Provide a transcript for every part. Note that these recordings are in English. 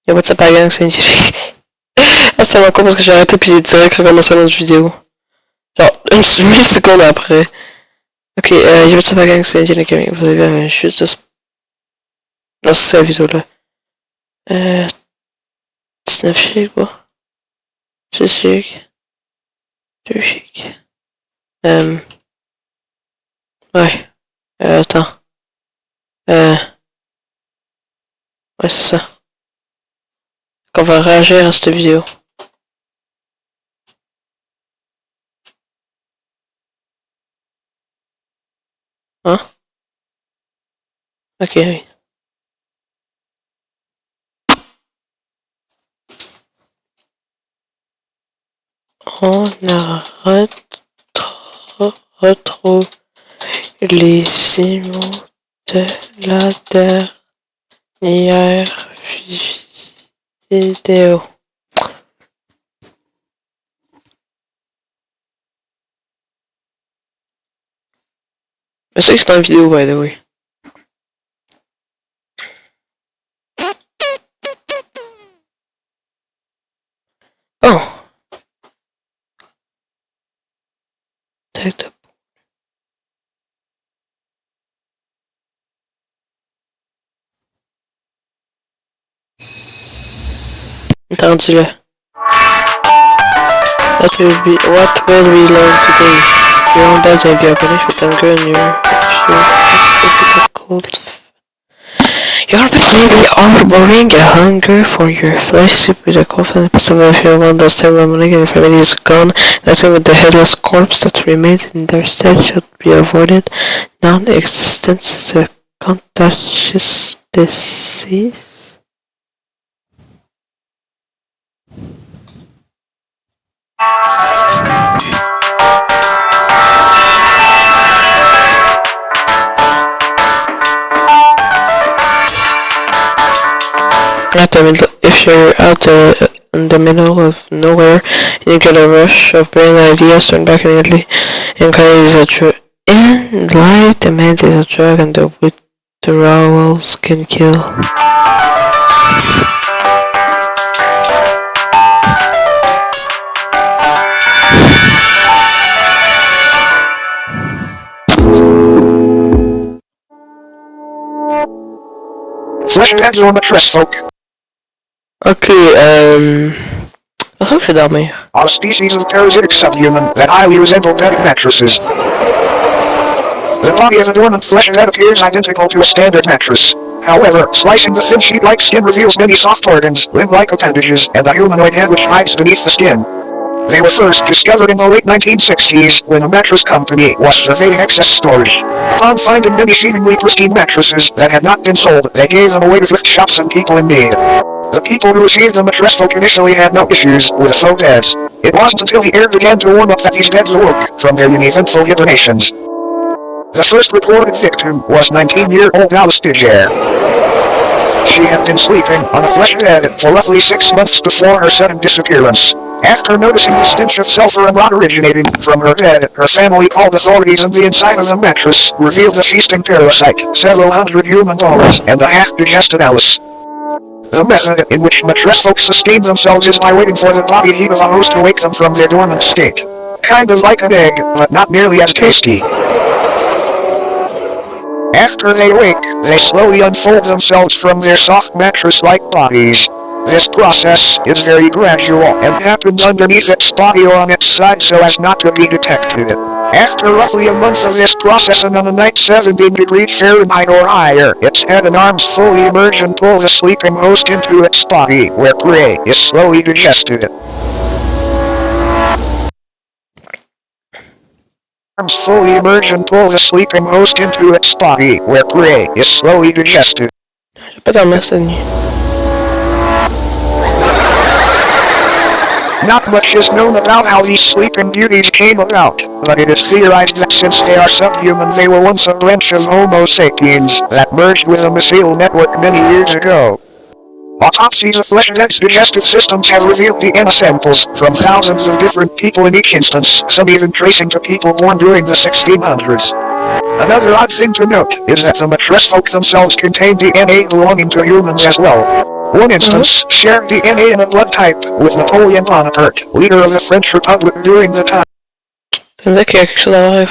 Y'a WhatsApp à la gang, c'est une Ah, c'est tellement con parce que j'ai arrêté puis j'ai direct recommencé notre vidéo. Genre, une milliseconde après. Ok, j'ai WhatsApp à la gang, c'est une gaming. Vous avez juste de... Non, c'est la vidéo là. 19 gigs, quoi. 6 gigs. 2 gigs. Ouais. Attends. Ouais, c'est ça. Qu'on va réagir à cette vidéo. Hein? Ok, oui. On a retrouvé les images de la dernière vidéo. Je sais que c'est dans la vidéo, by the way. Oh! T'as rendu là. What will we learn today? Your own badge may be abolished with anger and your cold. Your badge may be harboring a hunger for your flesh with a cold and possible if you want those ceremony and your family is gone. Nothing with the headless corpse that remains in their stead should be avoided. Non-existence is a contagious disease. If you're out in the middle of nowhere and you get a rush of brilliant ideas, turn back immediately. Enlightenment is a drug and the withdrawals can kill. Flesh heads on the tress folk. Ok, je vais dormir. A species of parasitic subhuman that highly resemble dead mattresses. The body of a dormant flesh head appears identical to a standard mattress. However, slicing the thin sheet-like skin reveals many soft organs, limb-like appendages, and a humanoid head which hides beneath the skin. They were first discovered in the late 1960s when a mattress company was surveying excess storage. Upon finding many seemingly pristine mattresses that had not been sold, they gave them away to thrift shops and people in need. The people who received them at Mattress Folk initially had no issues with faux beds. It wasn't until the air began to warm up that these beds awoke from their uneventful hibernations. The first reported victim was 19-year-old Alice Digere. She had been sleeping on a flesh bed for roughly 6 months before her sudden disappearance. After noticing the stench of sulfur and rot originating from her bed, her family called authorities and the inside of the mattress revealed a feasting parasite, several hundred human dollars, and a half-digested Alice. The method in which mattress folks sustain themselves is by waiting for the body heat of a host to wake them from their dormant state. Kind of like an egg, but not nearly as tasty. After they wake, they slowly unfold themselves from their soft mattress-like bodies. This process is very gradual and happens underneath its body or on its side so as not to be detected. After roughly a month of this process and on a night 17 degrees Fahrenheit or higher, its head and arms fully emerge and pull the sleeping host into its body, where prey is slowly digested. Arms fully emerge and pull the sleeping host into its body, where prey is slowly digested. Not much is known about how these sleeping beauties came about, but it is theorized that since they are subhuman they were once a branch of Homo sapiens that merged with a mycelial network many years ago. Autopsies of flesh-heads' digestive systems have revealed DNA samples from thousands of different people in each instance, some even tracing to people born during the 1600s. Another odd thing to note is that the mattress folk themselves contain DNA belonging to humans as well. One instance shared DNA in a blood type with Napoleon Bonaparte, leader of the French Republic during the time C'est qu'il y a quelque chose à voir avec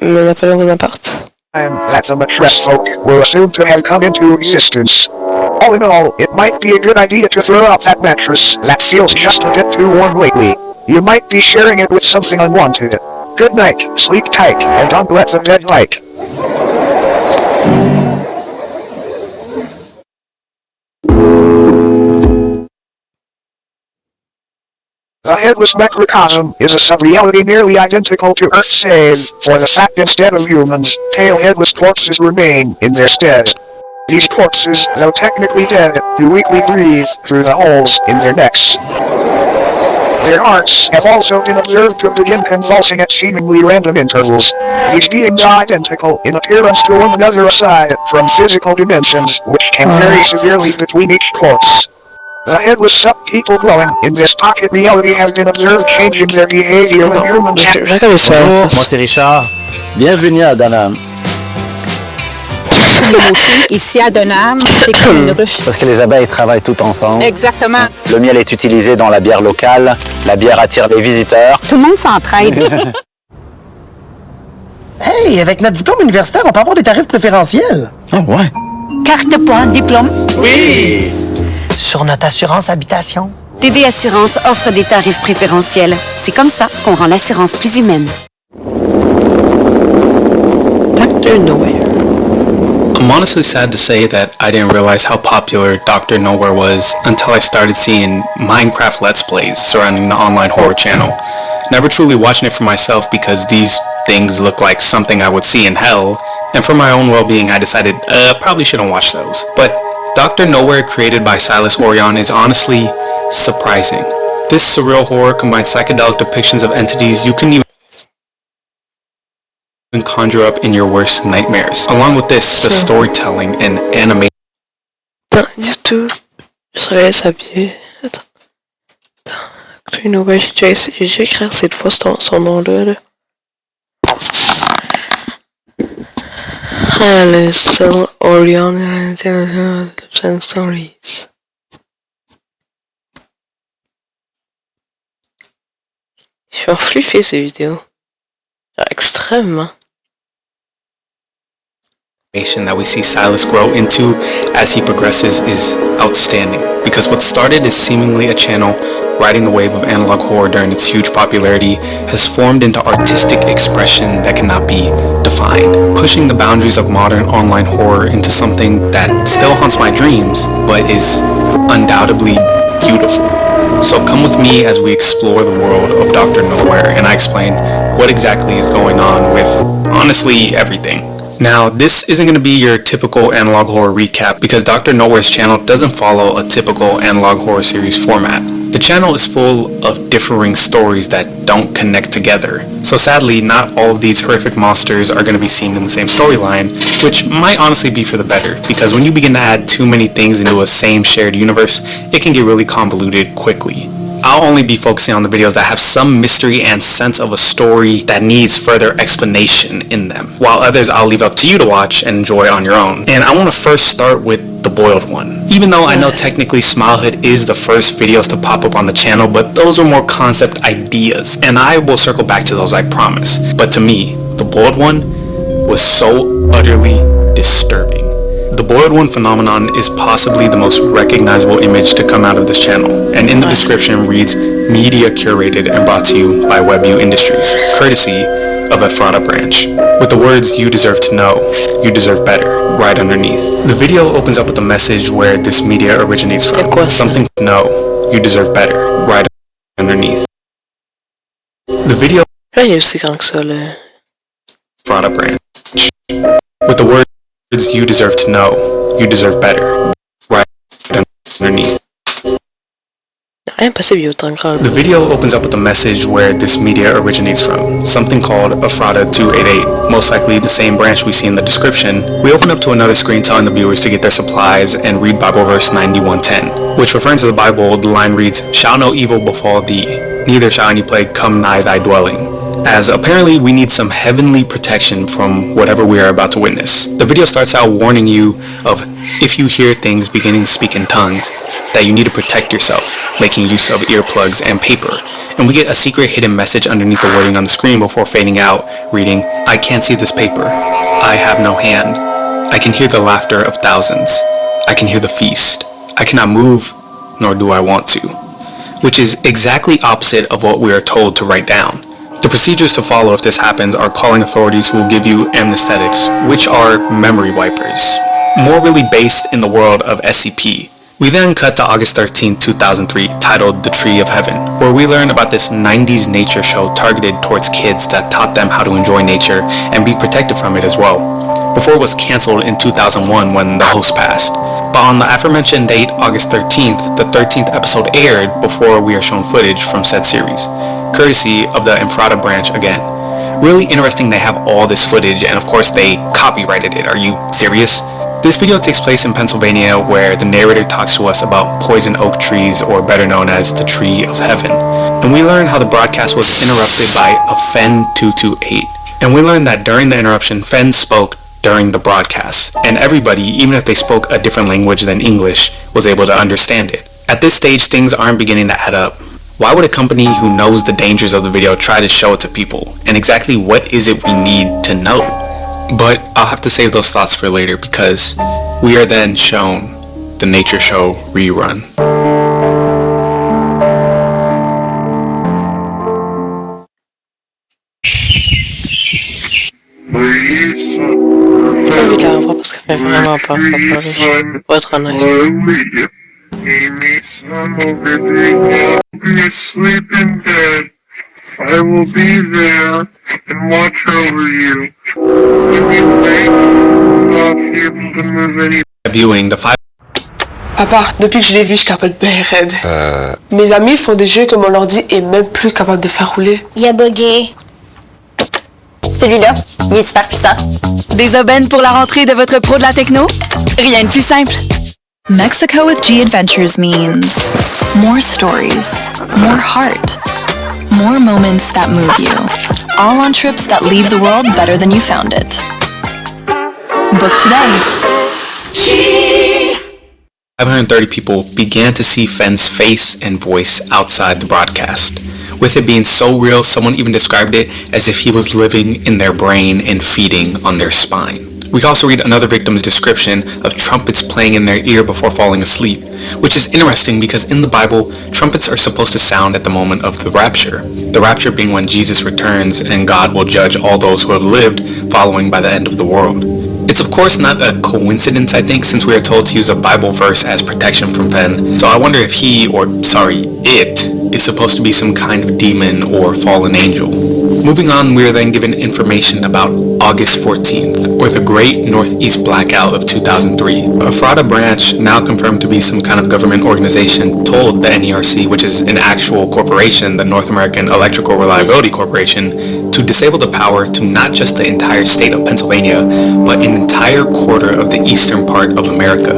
Napoléon Bonaparte. that the mattress folk were assumed to have come into existence. All in all, it might be a good idea to throw out that mattress that feels just a bit too warm lately. You might be sharing it with something unwanted. Good night, sleep tight, and don't let the bed light. The headless macrocosm is a sub-reality nearly identical to Earth save for the fact instead of humans, tail-headless corpses remain in their stead. These corpses, though technically dead, do weakly breathe through the holes in their necks. Their hearts have also been observed to begin convulsing at seemingly random intervals. These beings are identical in appearance to one another aside from physical dimensions, which can vary severely between each corpse. The headless sub-people glowing in this pocket reality have been observed changing their behavior when humans have... Bonjour, moi c'est Richard. Bienvenue à Donham. Ici à Donham, c'est comme une ruche. Parce que les abeilles travaillent tout ensemble. Exactement. Le miel est utilisé dans la bière locale. La bière attire les visiteurs. Tout le monde s'entraide. Hey, avec notre diplôme universitaire, on peut avoir des tarifs préférentiels. Oh ouais. Carte point, diplôme. Oui! Sur notre assurance habitation. TD Assurance offre des tarifs préférentiels. C'est comme ça qu'on rend l'assurance plus humaine. Doctornowhere. I'm honestly sad to say that I didn't realize how popular Doctornowhere was until I started seeing Minecraft Let's Plays surrounding the online horror channel. Never truly watching it for myself because these things look like something I would see in hell, and for my own well-being I decided probably shouldn't watch those. But Doctornowhere, created by Silas Orion, is honestly surprising. This surreal horror combines psychedelic depictions of entities you couldn't even conjure up in your worst nightmares. Along with this, the storytelling and animation. Non, du tout. Je serais s'habiller. Attends. Doctornowhere, j'ai déjà écrit cette fois son nom-là. Alice Orion and Stories. Je vais fluffer ces vidéos. Extrêmement. That we see Silas grow into as he progresses is outstanding, because what started as seemingly a channel riding the wave of analog horror during its huge popularity has formed into artistic expression that cannot be defined, pushing the boundaries of modern online horror into something that still haunts my dreams but is undoubtedly beautiful. So come with me as we explore the world of Doctornowhere and I explain what exactly is going on with, honestly, everything. Now, this isn't going to be your typical analog horror recap because Doctornowhere's channel doesn't follow a typical analog horror series format. The channel is full of differing stories that don't connect together. So sadly, not all of these horrific monsters are going to be seen in the same storyline, which might honestly be for the better, because when you begin to add too many things into a same shared universe, it can get really convoluted quickly. I'll only be focusing on the videos that have some mystery and sense of a story that needs further explanation in them, while others I'll leave up to you to watch and enjoy on your own. And I want to first start with the boiled one. Even though I know technically Smilehood is the first videos to pop up on the channel, but those are more concept ideas, and I will circle back to those, I promise. But to me, the boiled one was so utterly disturbing. The boiled one phenomenon is possibly the most recognizable image to come out of this channel, and in the description reads, media curated and brought to you by WebView Industries, courtesy of Ephrata branch, with the words "you deserve to know, you deserve better" right underneath. The video opens up with a message where this media originates from, something to know, you deserve better right underneath. The video Ephrata branch, with the words "you deserve to know, you deserve better" right underneath. The video opens up with a message where this media originates from, something called Ephrata 288, most likely the same branch we see in the description. We open up to another screen telling the viewers to get their supplies and read Bible verse 91:10, which referring to the Bible, the line reads, "Shall no evil befall thee, neither shall any plague come nigh thy dwelling," as apparently we need some heavenly protection from whatever we are about to witness. The video starts out warning you of if you hear things beginning to speak in tongues, that you need to protect yourself, making use of earplugs and paper. And we get a secret hidden message underneath the wording on the screen before fading out, reading, "I can't see this paper. I have no hand. I can hear the laughter of thousands. I can hear the feast. I cannot move, nor do I want to." Which is exactly opposite of what we are told to write down. The procedures to follow if this happens are calling authorities who will give you anesthetics, which are memory wipers, more really based in the world of SCP. We then cut to August 13, 2003, titled The Tree of Heaven, where we learn about this 90s nature show targeted towards kids that taught them how to enjoy nature and be protected from it as well, before it was cancelled in 2001 when the host passed. But on the aforementioned date, August 13th, the 13th episode aired before we are shown footage from said series, courtesy of the Infrada branch again. Really interesting they have all this footage, and of course they copyrighted it. Are you serious? This video takes place in Pennsylvania, where the narrator talks to us about poison oak trees, or better known as the Tree of Heaven. And we learn how the broadcast was interrupted by a Fen 228. And we learn that during the interruption, Fen spoke during the broadcast, and everybody, even if they spoke a different language than English, was able to understand it. At this stage, things aren't beginning to add up. Why would a company who knows the dangers of the video try to show it to people? And exactly what is it we need to know? But I'll have to save those thoughts for later, because we are then shown the nature show rerun. Je vais la revoir parce qu'elle fait vraiment peur. Faut être honnête. I will be there and watch over you. When you wake, I'll be able to move any. Viewing the 5. Papa, depuis que je l'ai vu, je capote bien raide. Mes amis font des jeux que mon ordi est même plus capable de faire rouler. Il a bugué. Celui-là, il est super puissant. Des aubaines pour la rentrée de votre pro de la techno? Rien de plus simple. Mexico with G Adventures means more stories, more heart, more moments that move you, all on trips that leave the world better than you found it. Book today. 530 people began to see Fen's face and voice outside the broadcast. With it being so real, someone even described it as if he was living in their brain and feeding on their spine. We can also read another victim's description of trumpets playing in their ear before falling asleep, which is interesting because in the Bible, trumpets are supposed to sound at the moment of the rapture being when Jesus returns and God will judge all those who have lived following by the end of the world. It's of course not a coincidence, I think, since we are told to use a Bible verse as protection from Fen, so I wonder if it is supposed to be some kind of demon or fallen angel. Moving on, we are then given information about August 14th, or the Great Northeast Blackout of 2003. A Frada branch, now confirmed to be some kind of government organization, told the NERC, which is an actual corporation, the North American Electrical Reliability Corporation, to disable the power to not just the entire state of Pennsylvania, but an entire quarter of the eastern part of America,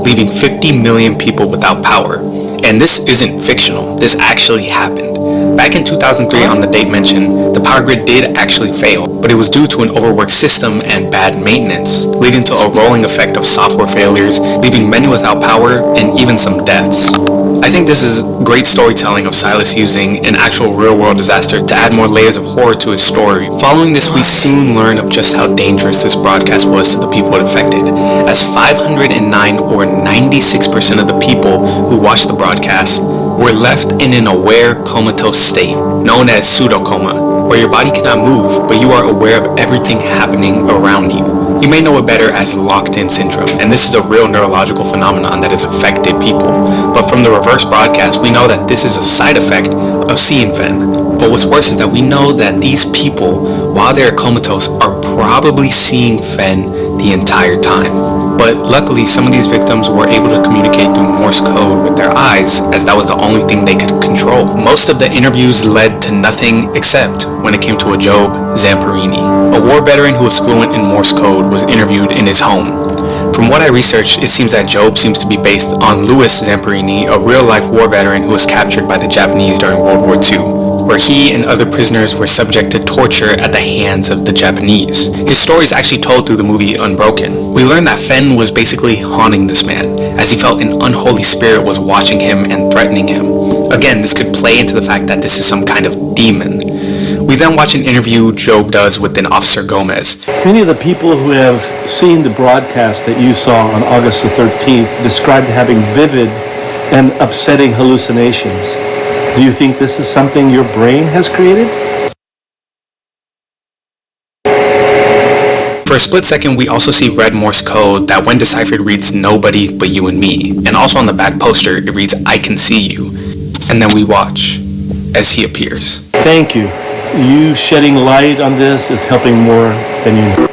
leaving 50 million people without power. And this isn't fictional, this actually happened. Back in 2003, on the date mentioned, the power grid did actually fail, but it was due to an overworked system and bad maintenance, leading to a rolling effect of software failures, leaving many without power and even some deaths. I think this is great storytelling of Silas using an actual real-world disaster to add more layers of horror to his story. Following this, we soon learn of just how dangerous this broadcast was to the people it affected, as 509 or 96% of the people who watched the broadcast were left in an aware comatose state, known as pseudocoma, where your body cannot move, but you are aware of everything happening around you. You may know it better as locked-in syndrome, and this is a real neurological phenomenon that has affected people. But from the reverse broadcast, we know that this is a side effect of seeing Fen. But what's worse is that we know that these people, while they're comatose, are probably seeing Fen the entire time. But luckily, some of these victims were able to communicate through Morse code with their eyes, as that was the only thing they could control. Most of the interviews led to nothing except when it came to a Job Zamperini. A war veteran who was fluent in Morse code was interviewed in his home. From what I researched, it seems that Job seems to be based on Louis Zamperini, a real-life war veteran who was captured by the Japanese during World War II. where he and other prisoners were subject to torture at the hands of the Japanese. His story is actually told through the movie Unbroken. We learn that Fenn was basically haunting this man, as he felt an unholy spirit was watching him and threatening him. Again, this could play into the fact that this is some kind of demon. We then watch an interview Job does with an Officer Gomez. Many of the people who have seen the broadcast that you saw on August the 13th described having vivid and upsetting hallucinations. Do you think this is something your brain has created? For a split second, we also see red Morse code that when deciphered reads nobody but you and me. And also on the back poster, it reads I can see you. And then we watch as he appears. Thank you. You shedding light on this is helping more than you know.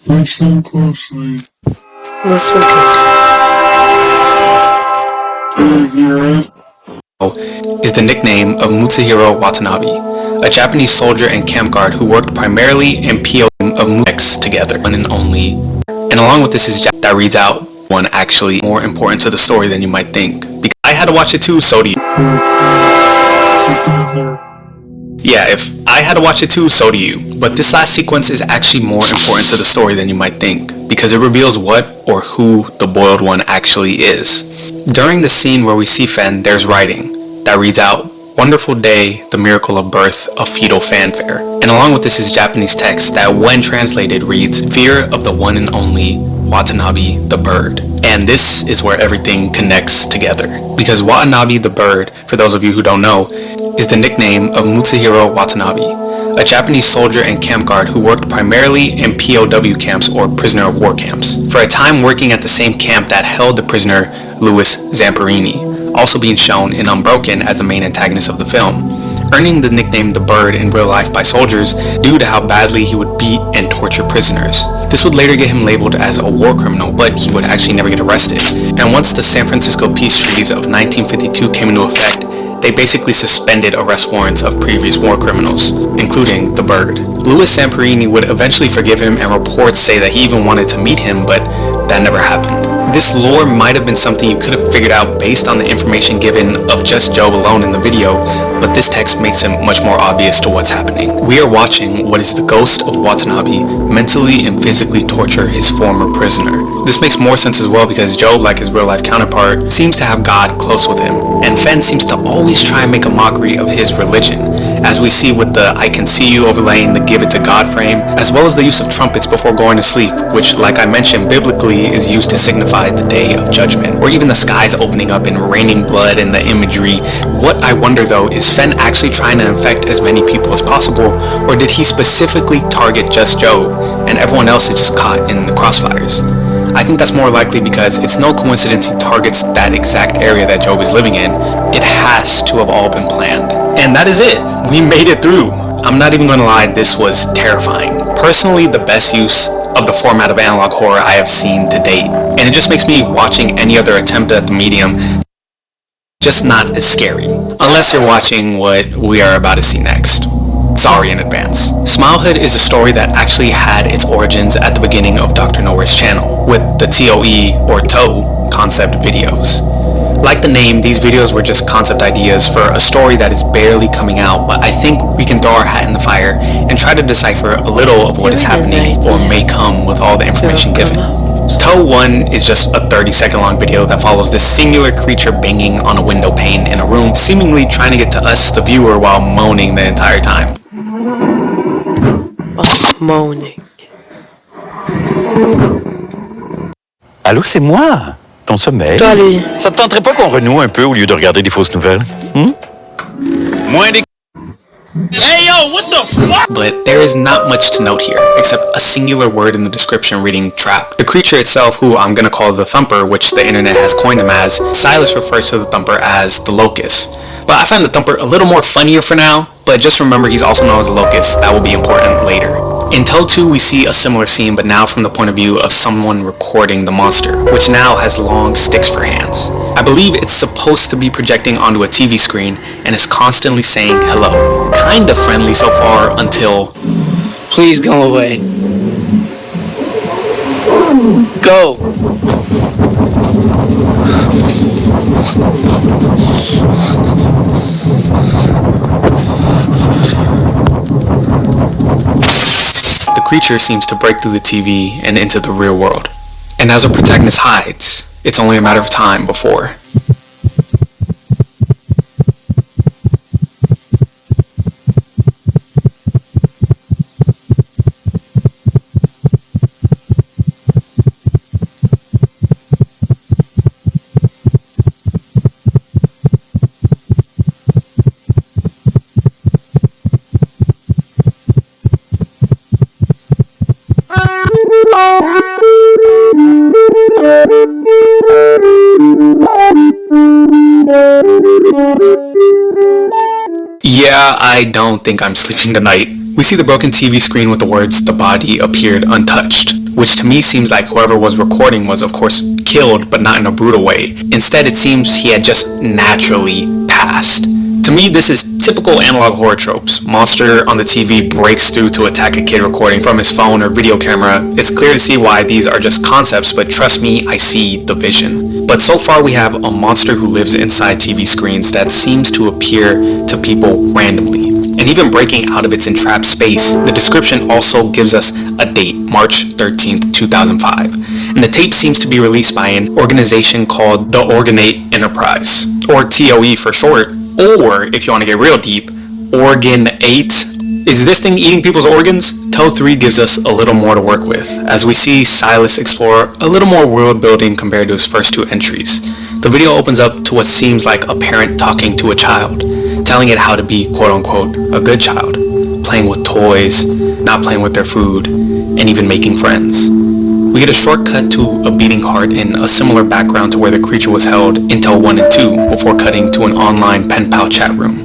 Listen closely. Listen closely. Is the nickname of Mutsuhiro Watanabe, a Japanese soldier and camp guard who worked primarily in PO of MUX together, one and only. And along with this is that reads out one actually more important to the story than you might think. Because I had to watch it too, so do you. Yeah, if I had to watch it too, so do you. But this last sequence is actually more important to the story than you might think, because it reveals what or who the Boiled One actually is. During the scene where we see Fenn, there's writing that reads out, "Wonderful day, the miracle of birth, of fetal fanfare." And along with this is Japanese text that when translated reads, "Fear of the one and only Watanabe the bird." And this is where everything connects together. Because Watanabe the bird, for those of you who don't know, is the nickname of Mutsuhiro Watanabe, a Japanese soldier and camp guard who worked primarily in POW camps or prisoner of war camps, for a time working at the same camp that held the prisoner Louis Zamperini, also being shown in Unbroken as the main antagonist of the film, earning the nickname the Bird in real life by soldiers due to how badly he would beat and torture prisoners. This would later get him labeled as a war criminal, but he would actually never get arrested. And once the San Francisco Peace Treaties of 1952 came into effect, they basically suspended arrest warrants of previous war criminals, including the Bird. Louis Zamperini would eventually forgive him, and reports say that he even wanted to meet him, but that never happened. This lore might have been something you could have figured out based on the information given of just Job alone in the video, but this text makes it much more obvious to what's happening. We are watching what is the ghost of Watanabe mentally and physically torture his former prisoner. This makes more sense as well because Job, like his real life counterpart, seems to have God close with him, and Fenn seems to always try and make a mockery of his religion, as we see with the I can see you overlaying the give it to God frame, as well as the use of trumpets before going to sleep, which, like I mentioned, biblically is used to signify the day of judgment, or even the skies opening up and raining blood in the imagery. What I wonder though, is Fenn actually trying to infect as many people as possible, or did he specifically target just Job and everyone else is just caught in the crossfires? I think that's more likely because it's no coincidence he targets that exact area that Job is living in. It has to have all been planned. And that is it. We made it through. I'm not even going to lie, this was terrifying. Personally, the best use of the format of analog horror I have seen to date. And it just makes me watching any other attempt at the medium just not as scary. Unless you're watching what we are about to see next. Sorry in advance. Smilehood is a story that actually had its origins at the beginning of Doctornowhere's channel, with the TOE or TOE concept videos. Like the name, these videos were just concept ideas for a story that is barely coming out, but I think we can throw our hat in the fire and try to decipher a little of what is happening or may come with all the information given. TOE 1 is just a 30-second long video that follows this singular creature banging on a window pane in a room, seemingly trying to get to us, the viewer, while moaning the entire time. Moaning. Allô, c'est moi, ton sommeil. Allez. Ça te tenterait pas qu'on renoue un peu au lieu de regarder des fausses nouvelles? Moins des... Hey yo, what the fuck? But there is not much to note here, except a singular word in the description reading trap. The creature itself, who I'm gonna call the Thumper, which the internet has coined him as, Silas refers to the Thumper as the Locust. But I find the Thumper a little more funnier for now, but just remember he's also known as the Locust. That will be important later. In Toe 2, we see a similar scene, but now from the point of view of someone recording the monster, which now has long sticks for hands. I believe it's supposed to be projecting onto a TV screen and is constantly saying hello. Kinda friendly so far until... Please go away. Go! The creature seems to break through the TV and into the real world. And as our protagonist hides, it's only a matter of time before... Yeah, I don't think I'm sleeping tonight. We see the broken TV screen with the words, "The body appeared untouched," which to me seems like whoever was recording was of course killed, but not in a brutal way. Instead, it seems he had just naturally passed. To me, this is typical analog horror tropes. Monster on the TV breaks through to attack a kid recording from his phone or video camera. It's clear to see why these are just concepts, but trust me, I see the vision. But so far we have a monster who lives inside TV screens that seems to appear to people randomly. And even breaking out of its entrapped space, the description also gives us a date, March 13th, 2005. And the tape seems to be released by an organization called the Organate Enterprise, or TOE for short. Or, if you want to get real deep, Organ 8. Is this thing eating people's organs? Toe 3 gives us a little more to work with, as we see Silas explore a little more world building compared to his first two entries. The video opens up to what seems like a parent talking to a child, telling it how to be quote-unquote a good child, playing with toys, not playing with their food, and even making friends. We get a shortcut to a beating heart in a similar background to where the creature was held in Toe 1 and 2 before cutting to an online pen pal chat room.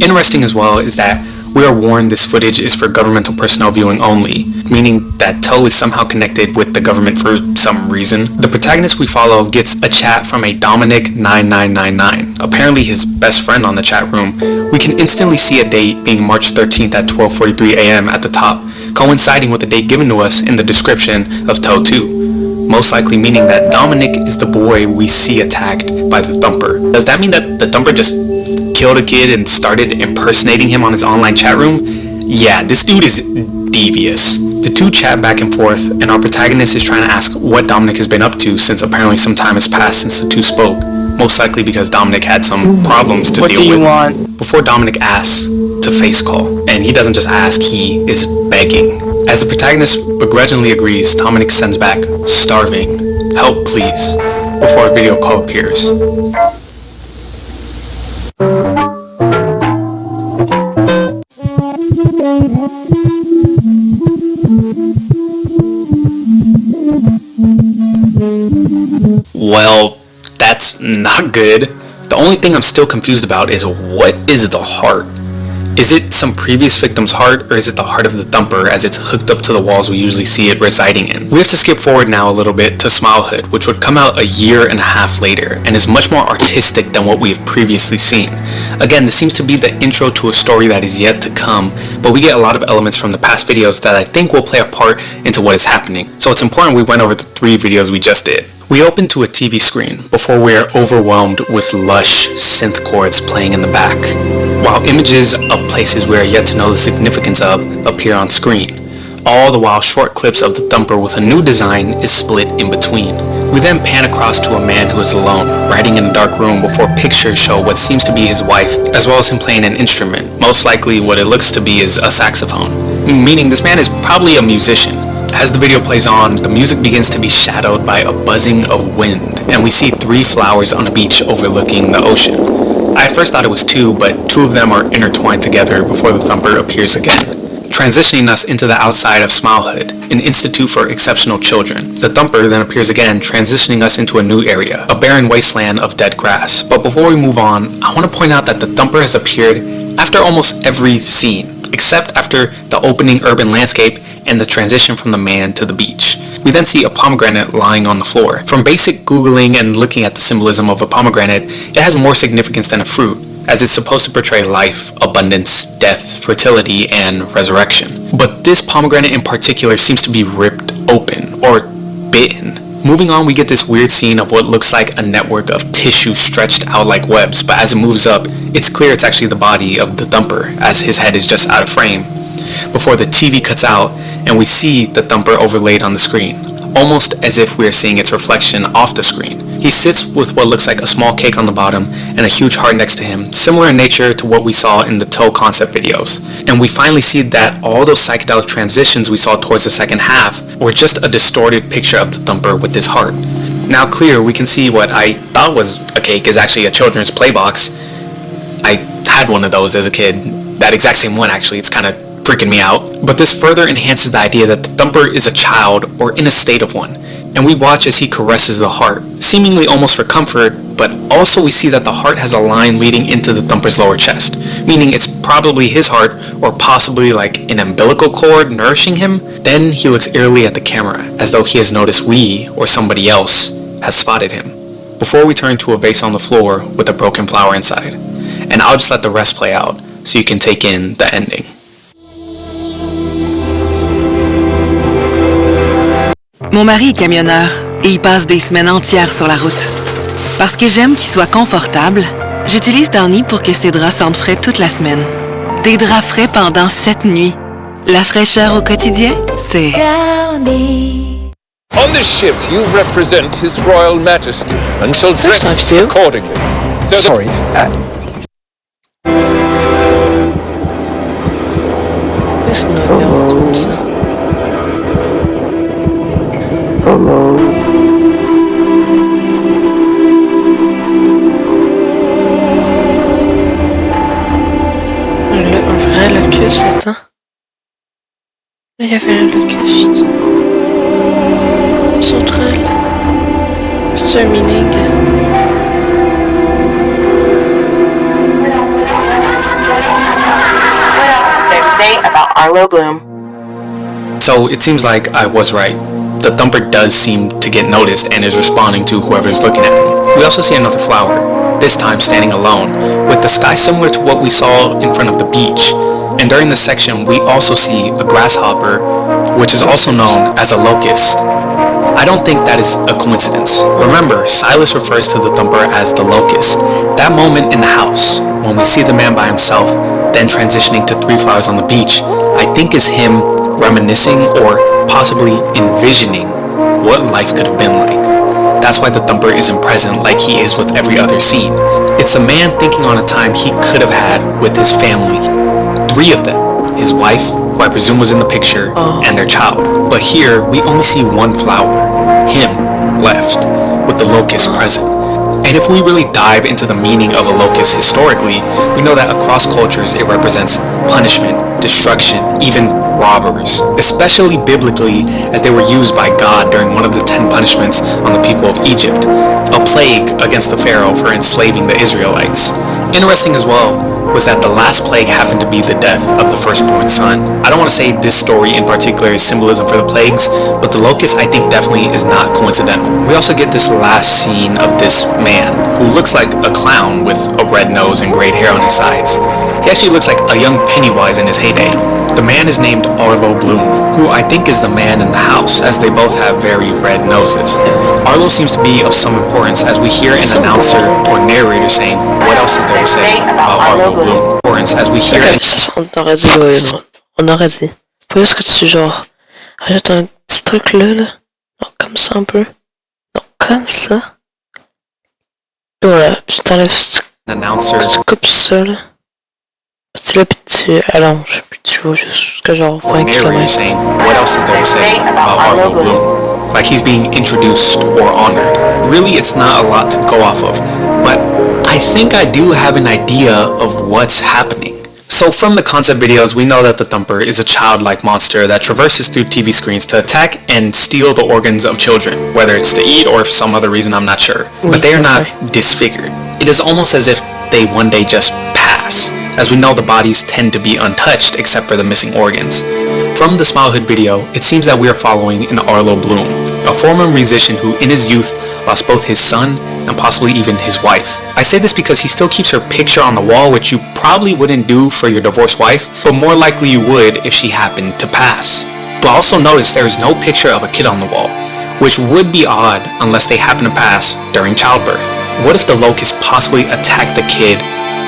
Interesting as well is that we are warned this footage is for governmental personnel viewing only, meaning that Toe is somehow connected with the government for some reason. The protagonist we follow gets a chat from a Dominic9999, apparently his best friend on the chat room. We can instantly see a date being March 13th at 12:43 a.m. at the top, coinciding with the date given to us in the description of Toe 2, most likely meaning that Dominic is the boy we see attacked by the Thumper. Does that mean that the Thumper just killed a kid and started impersonating him on his online chat room? Yeah, this dude is devious. The two chat back and forth, and our protagonist is trying to ask what Dominic has been up to since apparently some time has passed since the two spoke, most likely because Dominic had some problems to deal with. Before Dominic asks to face call, and he doesn't just ask, he is begging. As the protagonist begrudgingly agrees, Dominic sends back, "Starving, help please," before a video call appears. Well, that's not good. The only thing I'm still confused about is what is the heart? Is it some previous victim's heart, or is it the heart of the Thumper as it's hooked up to the walls we usually see it residing in? We have to skip forward now a little bit to Smilehood, which would come out a year and a half later, and is much more artistic than what we have previously seen. Again, this seems to be the intro to a story that is yet to come, but we get a lot of elements from the past videos that I think will play a part into what is happening. So it's important we went over the 3 videos we just did. We open to a TV screen before we are overwhelmed with lush synth chords playing in the back, while images of places we are yet to know the significance of appear on screen. All the while short clips of the Thumper with a new design is split in between. We then pan across to a man who is alone, writing in a dark room before pictures show what seems to be his wife, as well as him playing an instrument, most likely what it looks to be is a saxophone, meaning this man is probably a musician. As the video plays on, the music begins to be shadowed by a buzzing of wind, and we see 3 flowers on a beach overlooking the ocean. I at first thought it was 2, but 2 of them are intertwined together before the Thumper appears again, transitioning us into the outside of Smilehood, an institute for exceptional children. The Thumper then appears again, transitioning us into a new area, a barren wasteland of dead grass. But before we move on, I want to point out that the Thumper has appeared after almost every scene. except after the opening urban landscape and the transition from the man to the beach. We then see a pomegranate lying on the floor. From basic Googling and looking at the symbolism of a pomegranate, it has more significance than a fruit, as it's supposed to portray life, abundance, death, fertility, and resurrection. But this pomegranate in particular seems to be ripped open, or bitten. Moving on, we get this weird scene of what looks like a network of tissue stretched out like webs, but as it moves up, it's clear it's actually the body of the thumper, as his head is just out of frame, before the TV cuts out and we see the thumper overlaid on the screen, almost as if we're seeing its reflection off the screen. He sits with what looks like a small cake on the bottom and a huge heart next to him, similar in nature to what we saw in the Toe concept videos. And we finally see that all those psychedelic transitions we saw towards the second half were just a distorted picture of the thumper with his heart. Now clear, we can see what I thought was a cake is actually a children's play box. I had one of those as a kid, that exact same one actually. It's kind of freaking me out. But this further enhances the idea that the thumper is a child or in a state of one, and we watch as he caresses the heart, seemingly almost for comfort, but also we see that the heart has a line leading into the thumper's lower chest, meaning it's probably his heart or possibly like an umbilical cord nourishing him. Then he looks eerily at the camera as though he has noticed we or somebody else has spotted him, before we turn to a vase on the floor with a broken flower inside. And I'll just let the rest play out so you can take in the ending. Mon mari est camionneur et il passe des semaines entières sur la route. Parce que j'aime qu'il soit confortable, j'utilise Downy pour que ses draps sentent frais toute la semaine. Des draps frais pendant 7 nuits. La fraîcheur au quotidien, c'est Downy. On this ship, you represent His Royal Majesty and shall dress accordingly. Sorry. Qu'est-ce qu'on a fait comme ça? Hello. Un vrai locust, attends. Il y avait un locust. Sauterelle. C'est un meaning. What else is there to say about Arlo Bloom? So it seems like I was right. The thumper does seem to get noticed and is responding to whoever's looking at him. We also see another flower, this time standing alone, with the sky similar to what we saw in front of the beach. And during this section, we also see a grasshopper, which is also known as a locust. I don't think that is a coincidence. Remember, Silas refers to the thumper as the locust. That moment in the house, when we see the man by himself, then transitioning to 3 flowers on the beach, I think is him reminiscing or possibly envisioning what life could have been like. That's why the thumper isn't present like he is with every other scene. It's the man thinking on a time he could have had with his family. 3 of them. His wife, who I presume was in the picture, and their child. But here, we only see 1 flower, him, left, with the locust present. And if we really dive into the meaning of a locust historically, we know that across cultures it represents punishment, destruction, even robbers, especially biblically as they were used by God during one of the 10 punishments on the people of Egypt, a plague against the Pharaoh for enslaving the Israelites. Interesting as well was that the last plague happened to be the death of the firstborn son. I don't want to say this story in particular is symbolism for the plagues, but the locust I think definitely is not coincidental. We also get this last scene of this man who looks like a clown with a red nose and great hair on his sides. He actually looks like a young Pennywise in his heyday. The man is named Arlo Bloom, who I think is the man in the house, as they both have very red noses. Arlo seems to be of some importance as we hear an announcer or narrator saying, what else is there to say about Arlo Bloom? Importance as we hear it. On aurait dit, ouais, on aurait dit. Faut juste que tu, genre, rajoutes un petit truc là. Non, comme ça un peu. Non, comme ça. Voilà, puis t'enlèves, tu coupes ça là. Puis là, puis tu allonges, puis tu vas jusqu'à genre 20 km. What else is there to say about Arlo Bloom? Like he's being introduced or honored. Really, it's not a lot to go off of, but I think I do have an idea of what's happening. So from the concept videos, we know that the thumper is a childlike monster that traverses through TV screens to attack and steal the organs of children, whether it's to eat or for some other reason, I'm not sure. But they are not disfigured. It is almost as if they one day just pass. mess. As we know, the bodies tend to be untouched except for the missing organs. From the Smilehood video, it seems that we are following an Arlo Bloom, a former musician who in his youth lost both his son and possibly even his wife. I say this because he still keeps her picture on the wall, which you probably wouldn't do for your divorced wife, but more likely you would if she happened to pass. But also notice there is no picture of a kid on the wall, which would be odd unless they happen to pass during childbirth. What if the locust possibly attacked the kid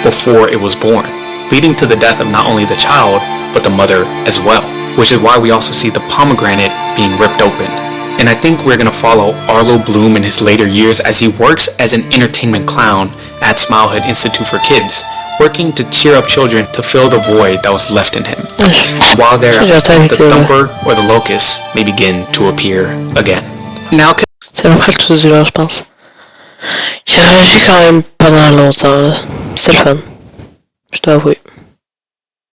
before it was born, leading to the death of not only the child, but the mother as well, which is why we also see the pomegranate being ripped open. And I think we're gonna follow Arlo Bloom in his later years as he works as an entertainment clown at Smilehood Institute for Kids, working to cheer up children to fill the void that was left in him. And while they're the thumper or the locust may begin to appear again. Now, c'est à peu près le tout du là, je pense. J'ai réagi quand même pendant longtemps, là. C'est le fun. Je dois avouer.